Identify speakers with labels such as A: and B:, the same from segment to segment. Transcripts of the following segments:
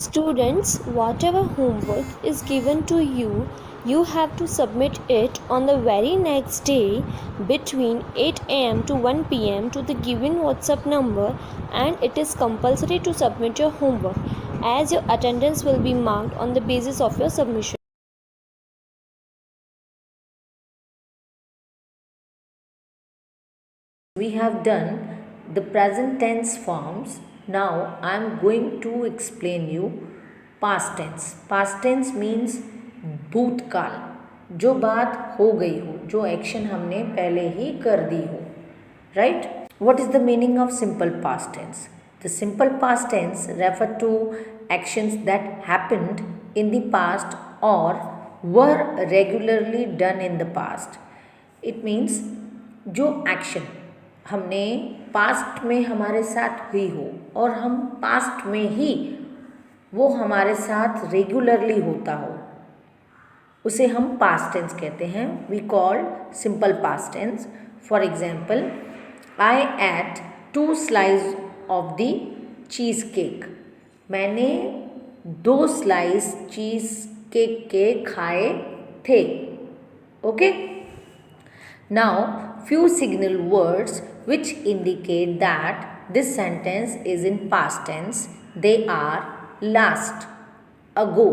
A: Students, whatever homework is given to you, you have to submit it on the very next day between 8 am to 1 pm to the given WhatsApp number, and it is compulsory to submit your homework as your attendance will be marked on the basis of your submission.
B: We have done the present tense forms. Now I am going to explain you past tense. Past tense means भूतकाल, जो बात हो गई हो, जो action हमने पहले ही कर दी हो, right? What is the meaning of simple past tense? The simple past tense refer to actions that happened in the past or were regularly done in the past. It means जो action हमने past में हमारे साथ हुई हो और हम past में ही वो हमारे साथ रेगुलरली होता हो, उसे हम पास्ट टेंस कहते हैं. We call simple past tense. For example, I ate 2 slice of the cheesecake. मैंने 2 स्लाइस चीज़ केक के खाए थे. Okay. Now few signal words which indicate that this sentence is in past tense. They are last, ago,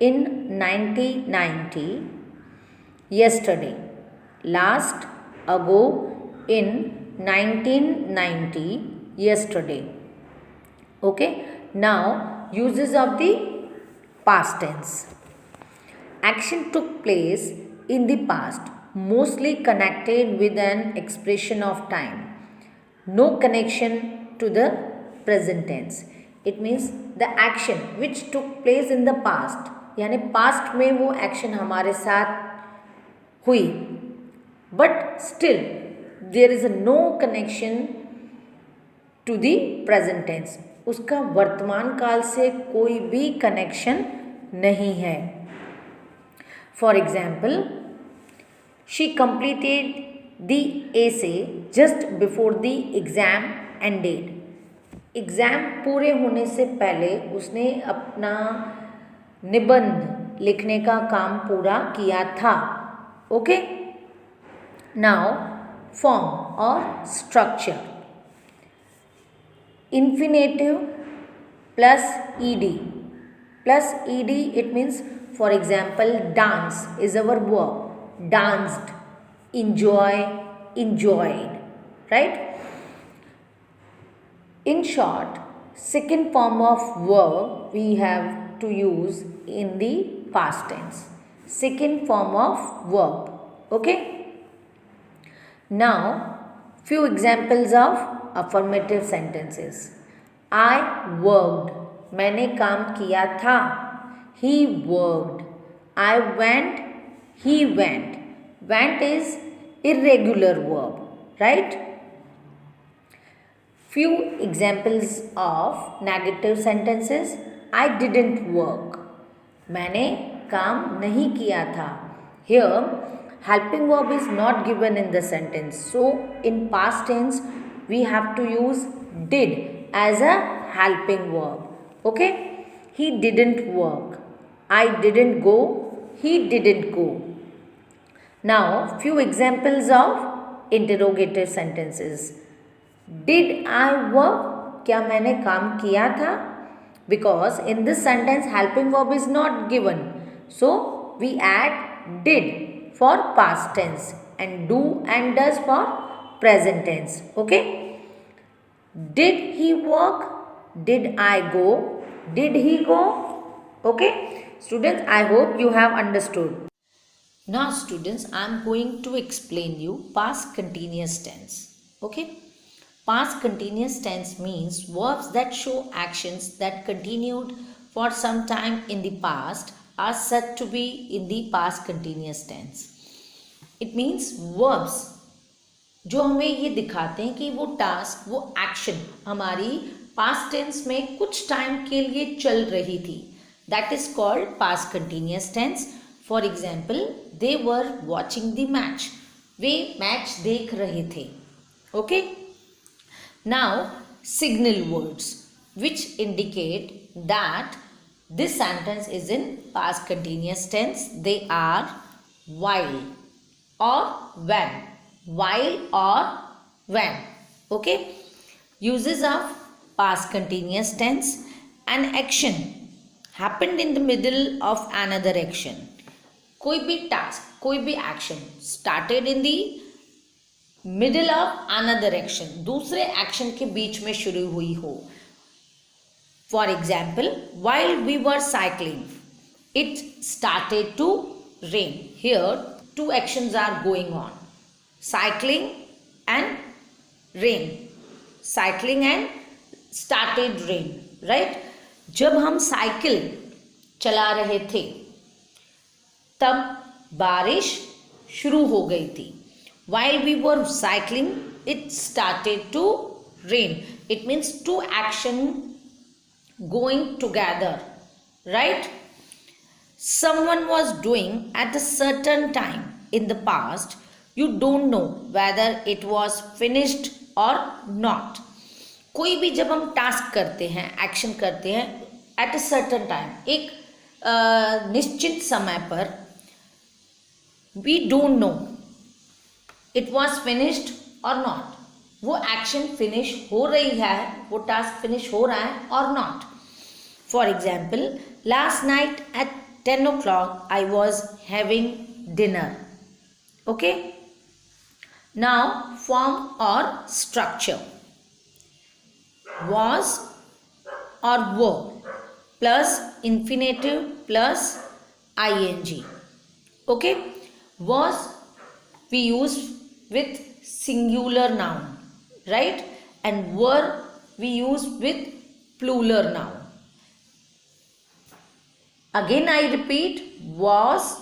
B: in 1990, yesterday. Last, ago, in 1990, yesterday. Okay. Now uses of the past tense. Action took place in the past, mostly connected with an expression of time. No connection to the present tense. It means the action which took place in the past, यानी past में वो action हमारे साथ हुई, but still there is a no connection to the present tense. उसका वर्तमान काल से कोई भी connection नहीं है. For example, she completed the essay just before the exam ended. Exam पूरे होने से पहले उसने अपना निबंध लिखने का काम पूरा किया था. ओके. नाउ फॉर्म और structure. Infinitive plus ED. Plus ED it means, for example, dance is our verb. Danced, enjoy, enjoyed, right? In short, second form of verb we have to use in the past tense. Second form of verb. Okay. Now few examples of affirmative sentences. I worked. मैंने काम किया था. He worked. I went. He went. Went is irregular verb, right? Few examples of negative sentences. I didn't work. मैंने काम नहीं किया था. Here, helping verb is not given in the sentence. So, in past tense, we have to use did as a helping verb. Okay? He didn't work. I didn't go. He didn't go. Now, few examples of interrogative sentences. Did I work? क्या मैंने काम किया था? Because in this sentence helping verb is not given. So, we add did for past tense and do and does for present tense. Okay? Did he work? Did I go? Did he go? Okay? Students, I hope you have understood. Now students, I am going to explain you past continuous tense. Okay? Past continuous tense means verbs that show actions that continued for some time in the past are said to be in the past continuous tense. It means verbs जो हमें ये दिखाते हैं कि वो task, वो action हमारी past tense में कुछ टाइम के लिए चल रही थी. That is called past continuous tense. For example, they were watching the match. Way match देख रहे थे. Okay? Now, signal words. which indicate that this sentence is in past continuous tense. They are while or when. While or when. Okay. Uses of past continuous tense. An action happened in the middle of another action. कोई भी task, कोई भी action started in the middle of another action, दूसरे action के बीच में शुरू हुई हो. For example, while we were cycling, it started to rain. Here, two actions are going on. Cycling and rain. Cycling and started rain. Right? जब हम cycle चला रहे थे तब बारिश शुरू हो गई थी. While we were cycling, it started to rain. It means two action going together, right? Someone was doing at a certain time in the past. You don't know whether it was finished or not. कोई भी जब हम task करते हैं, action करते हैं at a certain time, एक निश्चित समय पर, we don't know it was finished or not. वो एक्शन फिनिश हो रही है, वो टास्क फिनिश हो रहा है और not. For example, last night at 10 o'clock I was having dinner. Okay. Now form or structure. Was or were plus infinitive plus ing. Okay. Was we use with singular noun, right? And were we use with plural noun. Again I repeat, was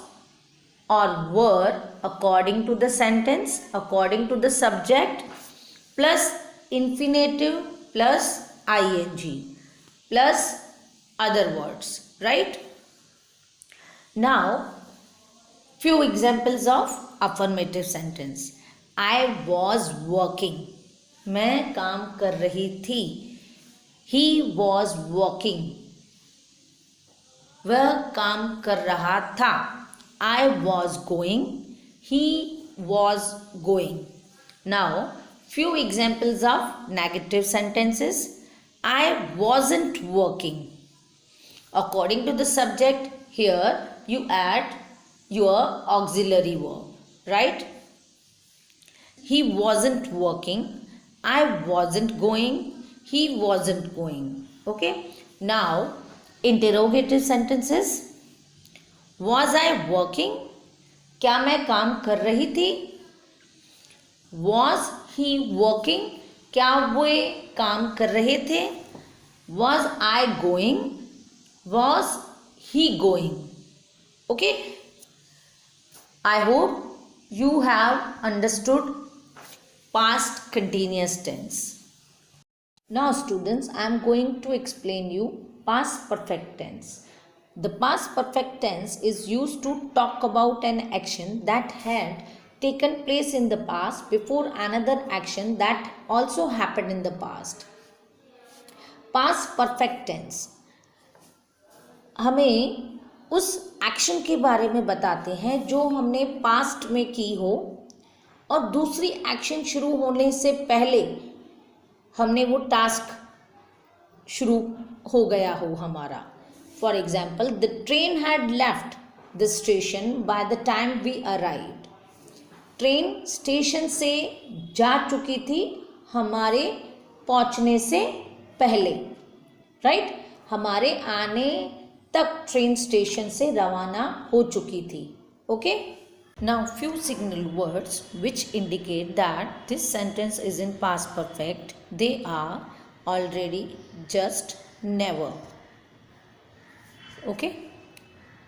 B: or were according to the sentence, according to the subject, plus infinitive plus ing plus other words, right? Now few examples of affirmative sentence. I was working. मैं काम कर रही थी. He was working. वह काम कर रहा था. I was going. He was going. Now, few examples of negative sentences. I wasn't working. According to the subject, here you add your auxiliary verb, right? He wasn't working. I wasn't going. He wasn't going. Okay. Now, interrogative sentences. Was I working? क्या मैं काम कर रही थी? Was he working? क्या वे काम कर रहे थे? Was I going? Was he going? Okay. I hope you have understood past continuous tense. Now students, I am going to explain you past perfect tense. The past perfect tense is used to talk about an action that had taken place in the past before another action that also happened in the past. Past perfect tense हमें उस action के बारे में बताते हैं जो हमने past में की हो और दूसरी एक्शन शुरू होने से पहले हमने वो टास्क शुरू हो गया हो हमारा. For example, the train had left the station by the time we arrived. Train station से जा चुकी थी हमारे पहुंचने से पहले, राइट? हमारे आने तक ट्रेन स्टेशन से रवाना हो चुकी थी. Okay. Now few signal words which indicate that this sentence is in past perfect. They are already, just, never. Okay.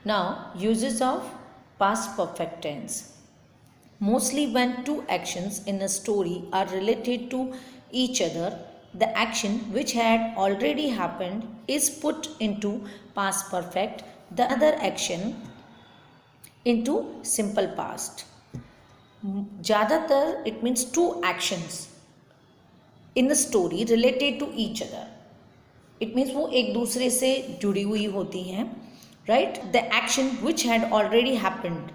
B: Now uses of past perfect tense. Mostly when two actions in a story are related to each other, the action which had already happened is put into past perfect, the other action into simple past. ज़्यादातर it means two actions in the story related to each other. It means वो एक दूसरे से जुड़ी हुई होती हैं, right. The action which had already happened,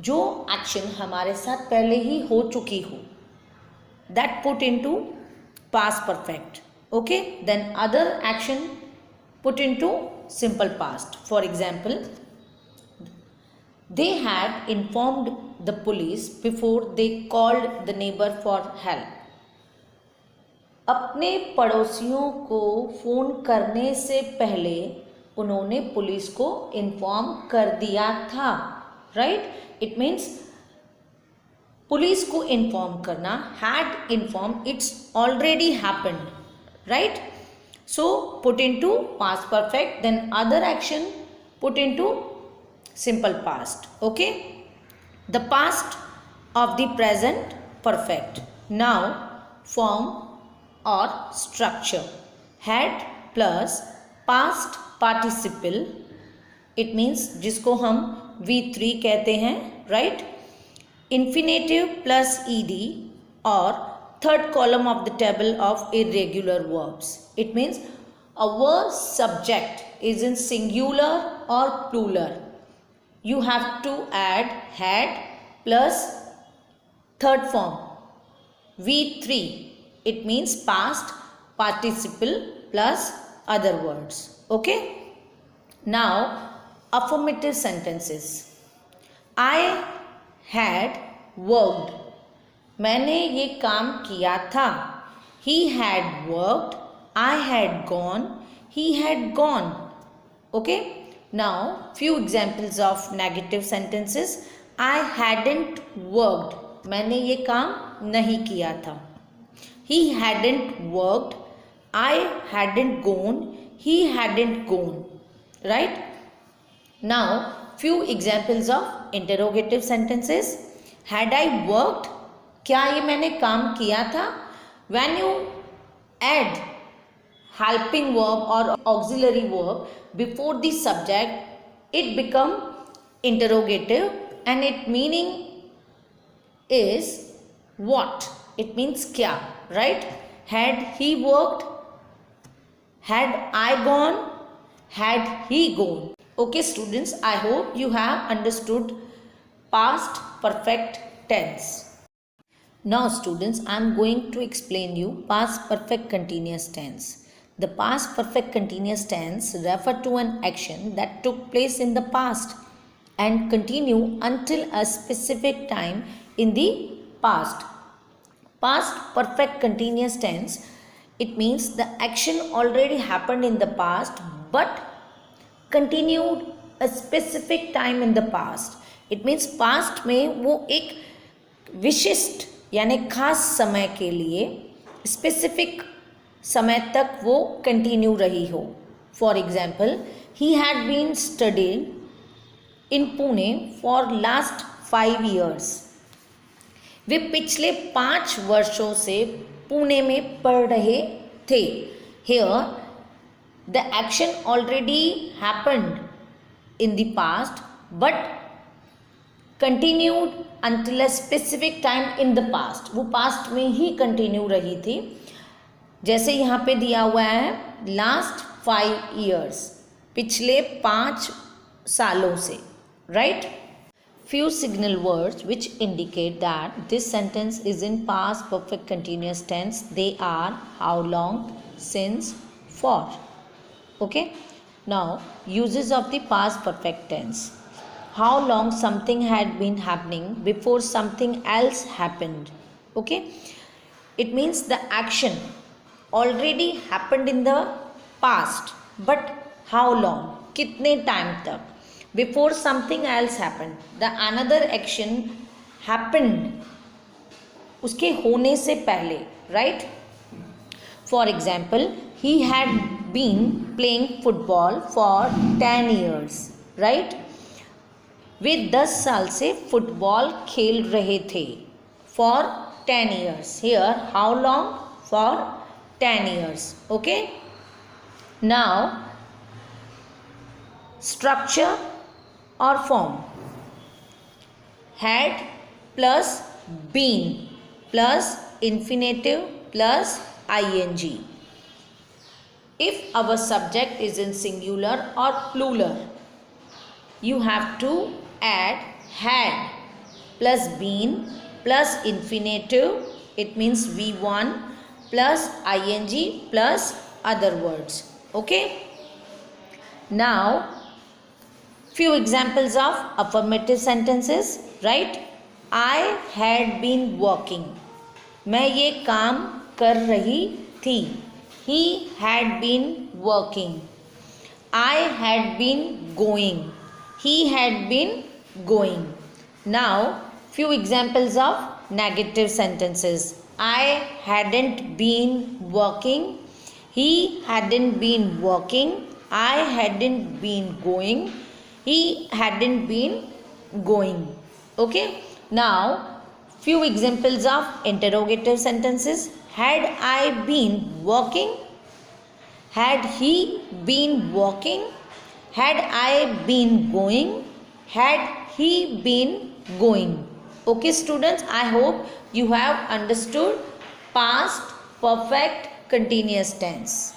B: जो एक्शन हमारे साथ पहले ही हो चुकी हो, that put into past perfect, okay. Then other action put into simple past. For example, they had informed the police before they called the neighbor for help. अपने पड़ोसियों को फ़ोन करने से पहले उन्होंने पुलिस को इन्फॉर्म कर दिया था, राइट। इट मीन्स पुलिस को इन्फॉर्म करना, had inform, it's already happened, right. So put into past perfect, then other action put into simple past, okay. The past of the present perfect. Now form or structure, had plus past participle, it means जिसको हम V3 कहते हैं, right. Infinitive plus ed or third column of the table of irregular verbs. It means our subject is in singular or plural. You have to add had plus third form V3. It means past participle plus other words, okay. Now affirmative sentences. I had worked, मैंने ये काम किया था. He had worked, I had gone, he had gone, okay. Now few examples of negative sentences. I hadn't worked, मैंने ये काम नहीं किया था. He hadn't worked, I hadn't gone, he hadn't gone, right. Now few examples of interrogative sentences. Had I worked, क्या ये मैंने काम किया था. When you add helping verb or auxiliary verb before the subject, it become interrogative and its meaning is what? It means kya, right. Had he worked, had I gone, had he gone. Okay students, I hope you have understood past perfect tense. Now students, I am going to explain you past perfect continuous tense. The past perfect continuous tense refer to an action that took place in the past and continue until a specific time in the past. Past perfect continuous tense, it means the action already happened in the past but continued a specific time in the past. It means past में वो एक विशिष्ट यानी खास समय के लिए specific समय तक वो कंटिन्यू रही हो. For example, he had been studied in Pune for last 5 years. वे पिछले 5 वर्षों से पुणे में पढ़ रहे थे. Here the action already happened in the past but continued until a specific time in the past. वो पास्ट में ही कंटिन्यू रही थी. जैसे यहाँ पे दिया हुआ है लास्ट 5 years, पिछले 5 सालों से, right. Few signal words which indicate that this sentence is in past perfect continuous tense. They are how long, since, for. Okay. Now uses of the past perfect tense. How long something had been happening before something else happened. Okay. It means the action already happened in the past but how long, कितने time तक. Before something else happened, the another action happened उसके होने से पहले, right. For example, he had been playing football for 10 years, right. वे 10 साल से football खेल रहे थे. For 10 years. Here how long? For 10 years. Okay. Now structure or form. Had plus been plus infinitive plus ing. if our subject is in singular or plural, you have to add had plus been plus infinitive, it means V1 plus ing plus other words. Okay. Now few examples of affirmative sentences. Right? I had been working. मैं ये काम कर रही थी. He had been working. I had been going. He had been going. Now few examples of negative sentences. I hadn't been working. He hadn't been working. I hadn't been going. He hadn't been going. Okay. Now few examples of interrogative sentences. Had I been working? Had he been working? Had I been going? Had he been going? Okay students, I hope you have understood past perfect continuous tense.